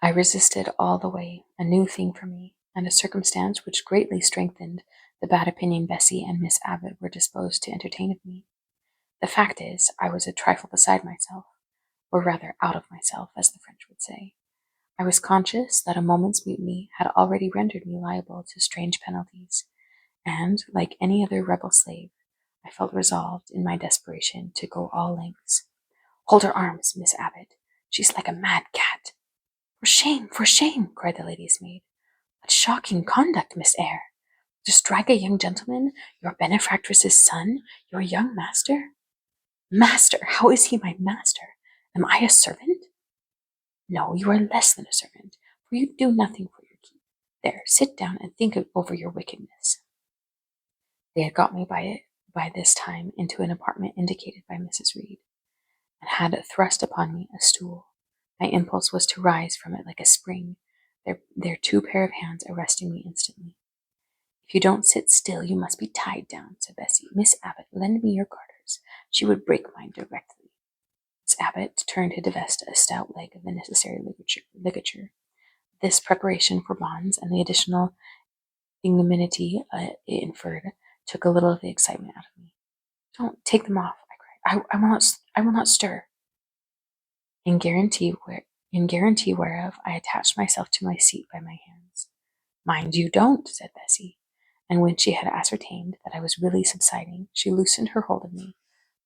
I resisted all the way, a new thing for me, and a circumstance which greatly strengthened the bad opinion Bessie and Miss Abbott were disposed to entertain of me. The fact is, I was a trifle beside myself, or rather out of myself, as the French would say. I was conscious that a moment's mutiny had already rendered me liable to strange penalties, and, like any other rebel slave, I felt resolved, in my desperation, to go all lengths. "Hold her arms, Miss Abbott. She's like a mad cat." For shame!" cried the lady's maid. "What shocking conduct, Miss Eyre! Just drag a young gentleman, your benefactress's son, your young master?" "Master! How is he my master? Am I a servant?" "No, you are less than a servant, for you do nothing for your keep. There, sit down and think over your wickedness." They had got me by this time into an apartment indicated by Mrs. Reed, and had thrust upon me a stool. My impulse was to rise from it like a spring, their two pair of hands arresting me instantly. "If you don't sit still, you must be tied down," said Bessie. "Miss Abbott, lend me your garters. She would break mine directly." Miss Abbott turned to divest a stout leg of the necessary ligature. This preparation for bonds and the additional ignominy it inferred took a little of the excitement out of me. "Don't take them off," I cried. I will not stir." In guarantee whereof I attached myself to my seat by my hands. "Mind you don't," said Bessie, and when she had ascertained that I was really subsiding, she loosened her hold of me.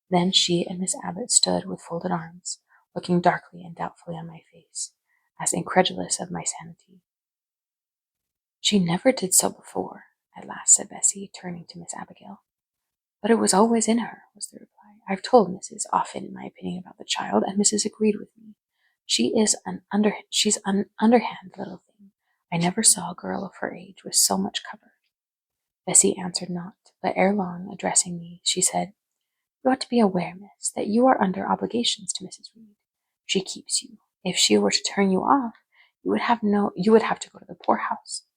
Then she and Miss Abbott stood with folded arms, looking darkly and doubtfully on my face, as incredulous of my sanity. "She never did so before," at last said Bessie, turning to Miss Abigail. "But it was always in her," was the reply. "I've told Mrs. often my opinion about the child, and Mrs. agreed with me. She's an underhand little thing. I never saw a girl of her age with so much cover." Bessie answered not, but ere long, addressing me, she said, "You ought to be aware, miss, that you are under obligations to Mrs. Reed. She keeps you. If she were to turn you off, you would have to go to the poorhouse."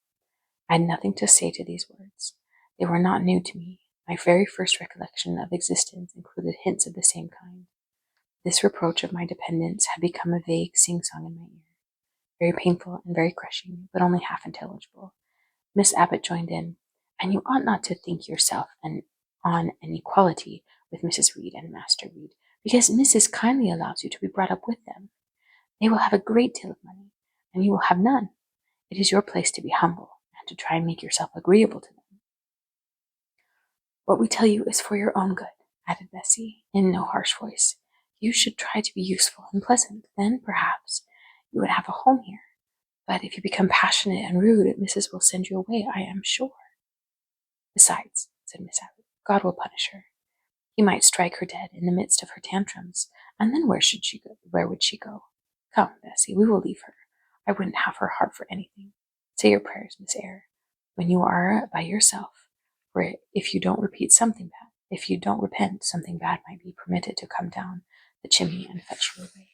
I had nothing to say to these words. They were not new to me. My very first recollection of existence included hints of the same kind. This reproach of my dependence had become a vague sing-song in my ear, very painful and very crushing, but only half intelligible. Miss Abbott joined in. "And you ought not to think yourself on an equality with Mrs. Reed and Master Reed, because Mrs. kindly allows you to be brought up with them. They will have a great deal of money, and you will have none. It is your place to be humble, and to try and make yourself agreeable to them." "What we tell you is for your own good," added Bessie, in no harsh voice. "You should try to be useful and pleasant. Then, perhaps, you would have a home here. But if you become passionate and rude, Mrs. will send you away, I am sure." "Besides," said Miss Abbott, "God will punish her. He might strike her dead in the midst of her tantrums, and then where would she go? Come, Bessie, we will leave her. I wouldn't have her heart for anything. Say your prayers, Miss Eyre, when you are by yourself, for if you don't repent, something bad might be permitted to come down the chimney and fetch you away."